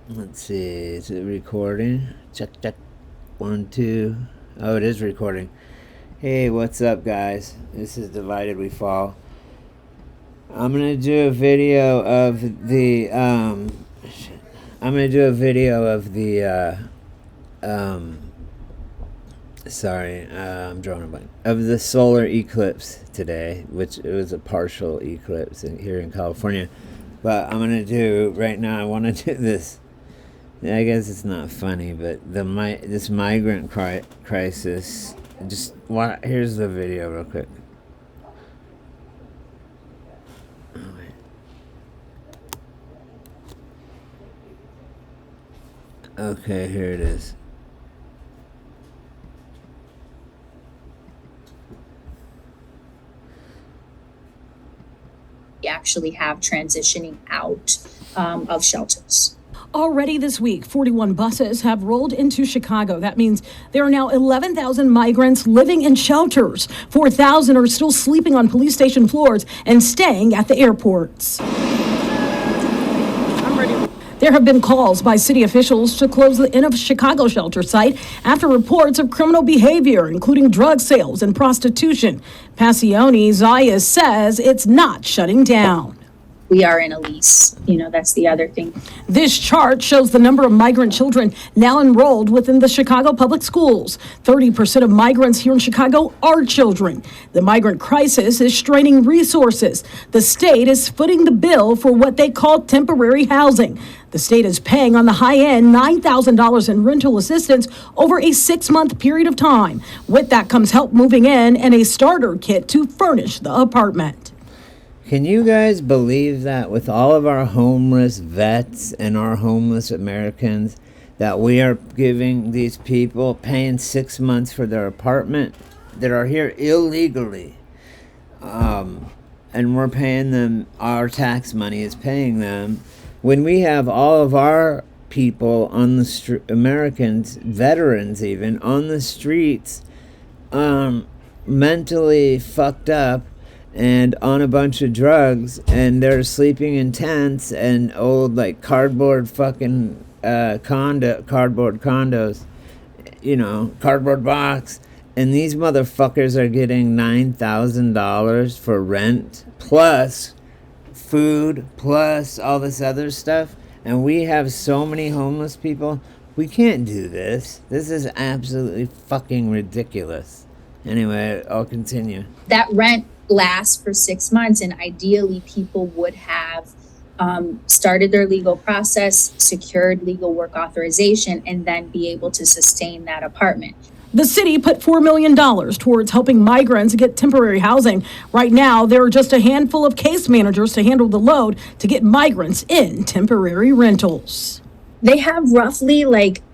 Let's see, is it recording? Check, check. 1, 2. Oh, it is recording. Hey, what's up, guys? This is Divided We Fall. I'm gonna do a video of the, I'm drawing a blank. Of the solar eclipse today, which it was a partial eclipse here in California. But I'm gonna do, right now, I wanna do this. I guess it's not funny, but this migrant crisis. Here's the video real quick. Oh, wait. Okay, here it is. We actually have transitioning out of shelters. Already this week, 41 buses have rolled into Chicago. That means there are now 11,000 migrants living in shelters. 4,000 are still sleeping on police station floors and staying at the airports. There have been calls by city officials to close the Inn of Chicago shelter site after reports of criminal behavior, including drug sales and prostitution. Passione Zayas says it's not shutting down. We are in a lease. That's the other thing. This chart shows the number of migrant children now enrolled within the Chicago public schools. 30% of migrants here in Chicago are children. The migrant crisis is straining resources. The state is footing the bill for what they call temporary housing. The state is paying on the high end $9,000 in rental assistance over a 6-month period of time. With that comes help moving in and a starter kit to furnish the apartment. Can you guys believe that with all of our homeless vets and our homeless Americans, that we are giving these people, paying 6 months for their apartment that are here illegally, and we're paying them, our tax money is paying them, when we have all of our people on the Americans, veterans even, on the streets, mentally fucked up, and on a bunch of drugs, and they're sleeping in tents and old cardboard fucking cardboard condos, cardboard box, and these motherfuckers are getting $9,000 for rent plus food plus all this other stuff, and we have so many homeless people. We can't do this. This is absolutely fucking ridiculous. Anyway, I'll continue. That rent lasts for 6 months, and ideally people would have started their legal process, secured legal work authorization, and then be able to sustain that apartment. The city put $4 million towards helping migrants get temporary housing. Right now, there are just a handful of case managers to handle the load to get migrants in temporary rentals. They have roughly,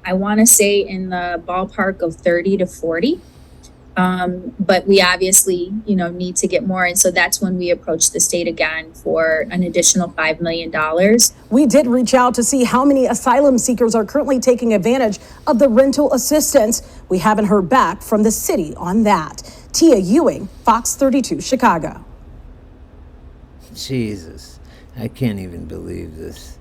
I want to say in the ballpark of 30 to 40. But we obviously, need to get more. And so that's when we approached the state again for an additional $5 million. We did reach out to see how many asylum seekers are currently taking advantage of the rental assistance. We haven't heard back from the city on that. Tia Ewing, Fox 32, Chicago. Jesus, I can't even believe this.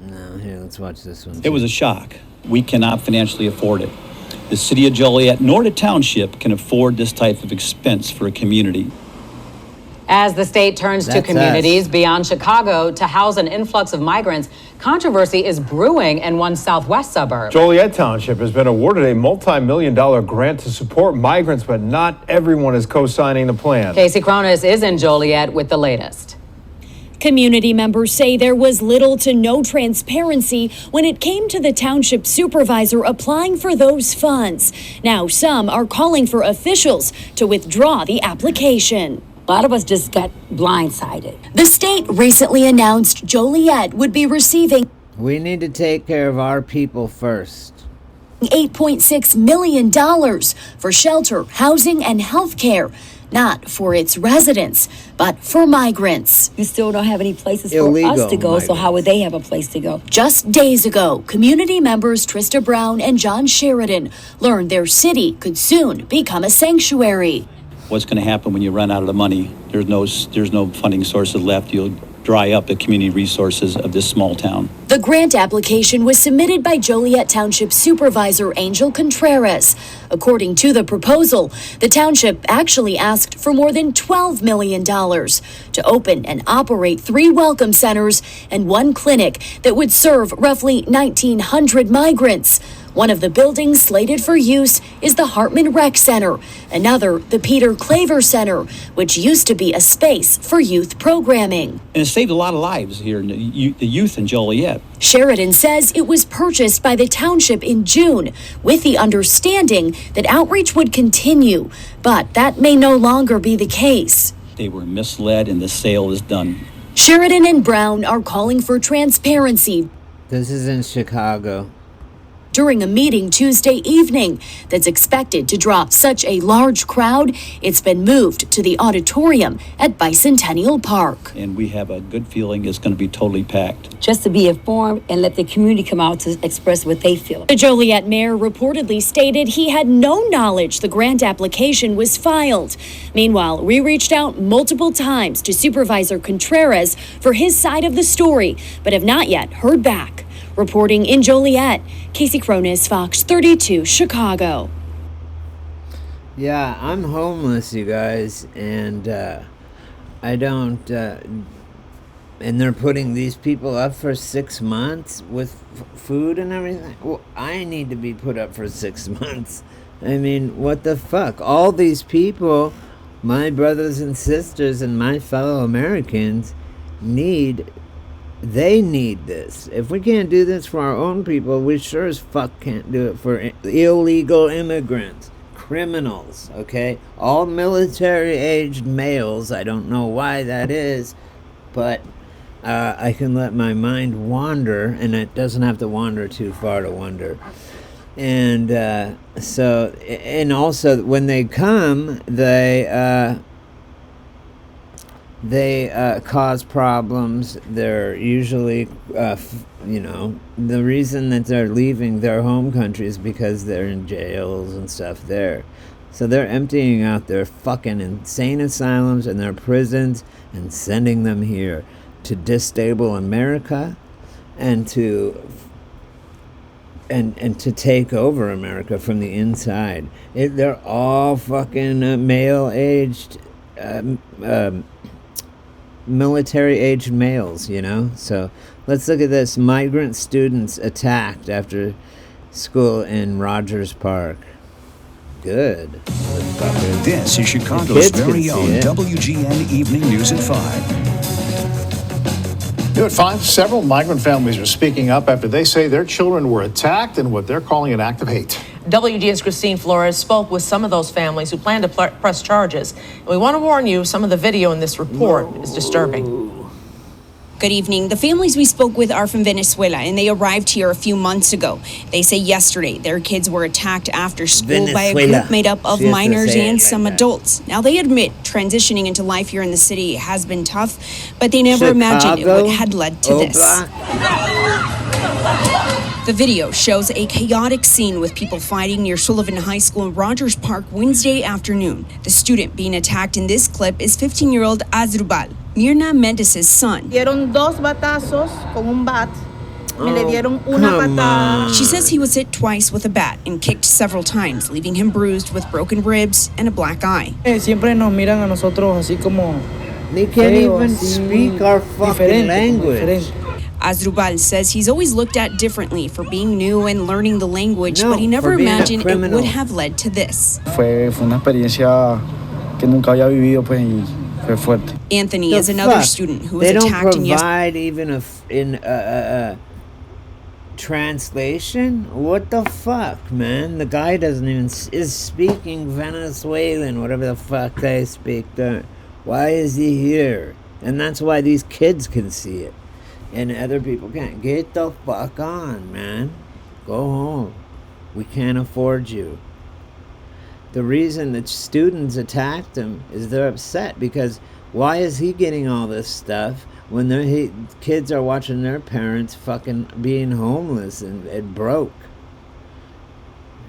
No, here, let's watch this one. It was a shock. We cannot financially afford it. The city of Joliet nor the township can afford this type of expense for a community. As the state turns to communities beyond Chicago to house an influx of migrants, controversy is brewing in one southwest suburb. Joliet Township has been awarded a multi-million-dollar grant to support migrants, but not everyone is co-signing the plan. Casey Cronus is in Joliet with the latest. Community members say there was little to no transparency when it came to the township supervisor applying for those funds. Now some are calling for officials to withdraw the application. A lot of us just got blindsided. The state recently announced Joliet would be receiving We need to take care of our people first. $8.6 million for shelter, housing, and health care. Not for its residents, but for migrants. You still don't have any places Illegal for us to go, migrants. so how would they have a place to go? Just days ago, community members Trista Brown and John Sheridan learned their city could soon become a sanctuary. What's going to happen when you run out of the money? There's no funding sources left. You'll dry up the community resources of this small town. The grant application was submitted by Joliet Township Supervisor Angel Contreras. According to the proposal, the township actually asked for more than $12 million to open and operate 3 welcome centers and 1 clinic that would serve roughly 1,900 migrants. One of the buildings slated for use is the Hartman Rec Center, another the Peter Claver Center, which used to be a space for youth programming. And it saved a lot of lives here in the youth in Joliet. Sheridan says it was purchased by the township in June with the understanding that outreach would continue, but that may no longer be the case. They were misled and the sale is done. Sheridan and Brown are calling for transparency. This is in Chicago. During a meeting Tuesday evening that's expected to draw such a large crowd, it's been moved to the auditorium at Bicentennial Park. And we have a good feeling it's going to be totally packed. Just to be informed and let the community come out to express what they feel. The Joliet mayor reportedly stated he had no knowledge the grant application was filed. Meanwhile, we reached out multiple times to Supervisor Contreras for his side of the story, but have not yet heard back. Reporting in Joliet, Casey Cronus, Fox 32, Chicago. Yeah, I'm homeless, you guys, and I don't, and they're putting these people up for 6 months with food and everything. Well, I need to be put up for 6 months. I mean, what the fuck? All these people, my brothers and sisters and my fellow Americans, they need this. If we can't do this for our own people, we sure as fuck can't do it for illegal immigrants, criminals, okay? All military-aged males. I don't know why that is, but I can let my mind wander, and it doesn't have to wander too far to wonder. And also when they come, they cause problems. They're usually, the reason that they're leaving their home country is because they're in jails and stuff there. So they're emptying out their fucking insane asylums and their prisons and sending them here to destabilize America and to take over America from the inside. They're all fucking male-aged, military-aged males, So let's look at this. Migrant students attacked after school in Rogers Park. Good. This is Chicago's very own WGN Evening News at 5. New at 5, several migrant families are speaking up after they say their children were attacked in what they're calling an act of hate. WGN's Christine Flores spoke with some of those families who plan to press charges. And we want to warn you, some of the video in this report is disturbing. Good evening. The families we spoke with are from Venezuela, and they arrived here a few months ago. They say yesterday their kids were attacked after school by a group made up of minors and some adults. Now, they admit transitioning into life here in the city has been tough, but they never imagined it would had led to this. The video shows a chaotic scene with people fighting near Sullivan High School in Rogers Park Wednesday afternoon. The student being attacked in this clip is 15-year-old Asdrubal, Mirna Mendez's son. Dieron dos batazos con un bat. Me le dieron una patada. She says he was hit twice with a bat and kicked several times, leaving him bruised with broken ribs and a black eye. Siempre nos miran a nosotros así como. They can't even speak our fucking language. Asdrubal says he's always looked at differently for being new and learning the language, but he never imagined it would have led to this. Fue una experiencia que nunca había vivido, pues, y fue fuerte. Anthony is another student who was attacked in yesterday. They don't provide even a translation? What the fuck, man? The guy doesn't even is speaking Venezuelan, whatever the fuck they speak there. Why is he here? And that's why these kids can see it. And other people can't. Get the fuck on, man. Go home. We can't afford you. The reason that students attacked him is they're upset because why is he getting all this stuff when kids are watching their parents fucking being homeless and broke?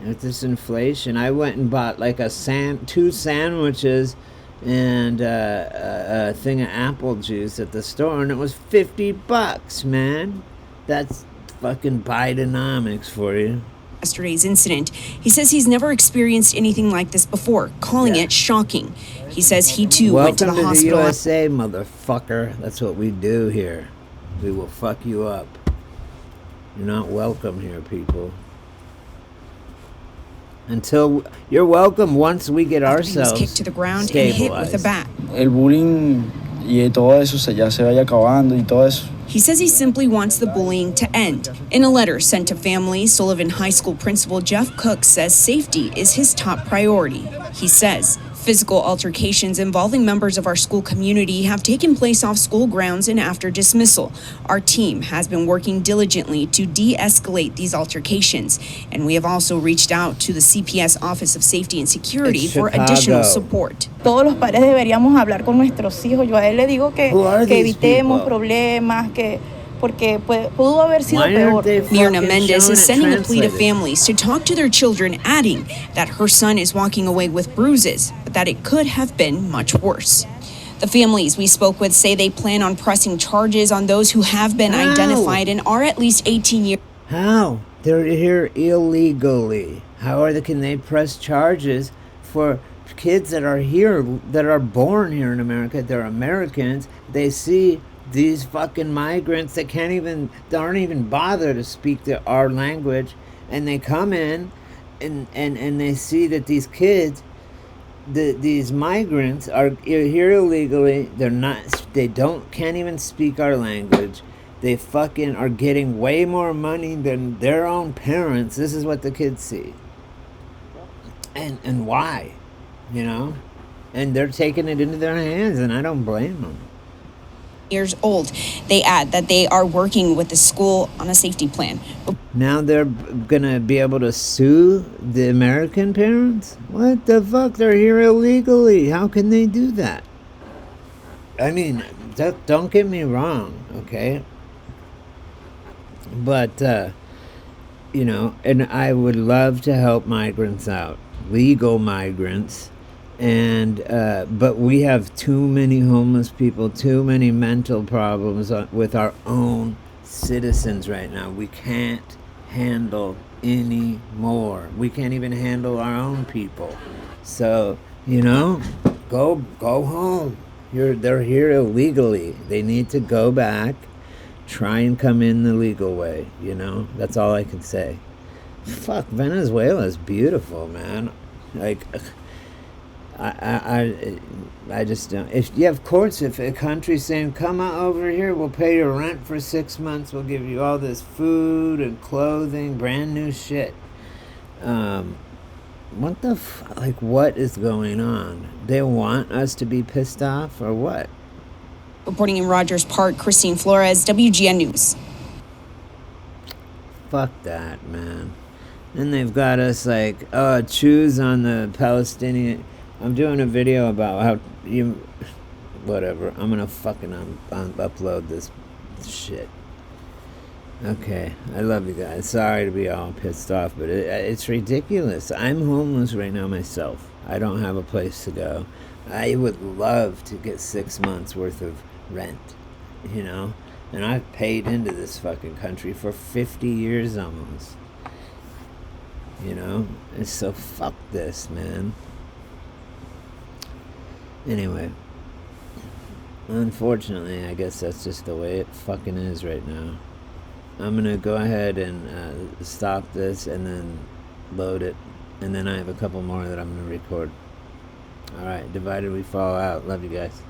With this inflation, I went and bought like 2 sandwiches and a thing of apple juice at the store, and it was $50, man. That's fucking Bidenomics for you. Yesterday's incident. He says he's never experienced anything like this before, calling it shocking. He says he too went to the Welcome to hospital. the USA, motherfucker. That's what we do here. We will fuck you up. You're not welcome here, people. Until you're welcome once we get ourselves He was kicked to the ground and hit with a bat. El bullying y todo eso ya se vaya acabando y todo eso. He says he simply wants the bullying to end. In a letter sent to families, Sullivan High School principal Jeff Cook says safety is his top priority. He says physical altercations involving members of our school community have taken place off school grounds and after dismissal. Our team has been working diligently to de-escalate these altercations, and we have also reached out to the CPS Office of Safety and Security for additional support. Todos los padres deberíamos hablar con nuestros hijos. Yo a él le digo que evitemos problemas, que porque pudo haber sido peor. Myrna Mendez is sending a plea to families to talk to their children, adding that her son is walking away with bruises, but that it could have been much worse. The families we spoke with say they plan on pressing charges on those who have been identified and are at least 18 years. How? They're here illegally. Can they press charges for kids that are here, that are born here in America? They're Americans. They see these fucking migrants that aren't even bothered to speak our language, and they come in and they see that these kids, these migrants are here illegally. Can't even speak our language. They fucking are getting way more money than their own parents. This is what the kids see. And why? You know? And they're taking it into their hands, and I don't blame them. Years old. They add that they are working with the school on a safety plan. Now they're gonna be able to sue the American parents? What the fuck? They're here illegally. How can they do that? I mean, don't get me wrong, okay? But, you know, and I would love to help migrants out, legal migrants. And but we have too many homeless people, too many mental problems with our own citizens right now. We can't handle any more. We can't even handle our own people. So, you know, go home. They're here illegally. They need to go back, try and come in the legal way, you know? That's all I can say. Fuck, Venezuela is beautiful, man. Like, I just don't. Of course, if a country's saying, come out over here, we'll pay your rent for 6 months, we'll give you all this food and clothing, brand new shit. What the what is going on? They want us to be pissed off or what? Reporting in Rogers Park, Christine Flores, WGN News. Fuck that, man. And they've got us choose on the Palestinian. I'm doing a video about how whatever. I'm gonna fucking upload this shit. Okay, I love you guys. Sorry to be all pissed off, but it's ridiculous. I'm homeless right now myself. I don't have a place to go. I would love to get 6 months worth of rent, you know? And I've paid into this fucking country for 50 years almost. You know? And so fuck this, man. Anyway, unfortunately, I guess that's just the way it fucking is right now. I'm gonna go ahead and stop this and then load it, and then I have a couple more that I'm gonna record. Alright, divided we fall out. Love you guys.